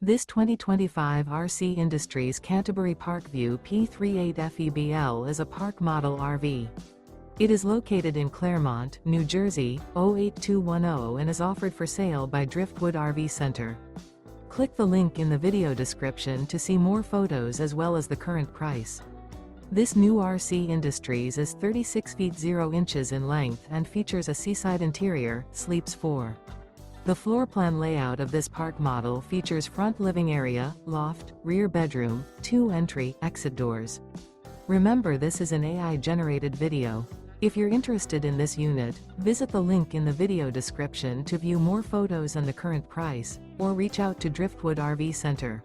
This 2025 RC Industries Canterbury Parkview P38FEBL is a park model RV. It is located in Clermont, New Jersey, 08210 and is offered for sale by Driftwood RV Center. Click the link in the video description to see more photos as well as the current price. This new RC Industries is 36 feet 0 inches in length and features a seaside interior, sleeps 4. The floor plan layout of this park model features front living area, loft, rear bedroom, 2 entry/exit doors. Remember, this is an AI-generated video. If you're interested in this unit, visit the link in the video description to view more photos and the current price, or reach out to Driftwood RV Center.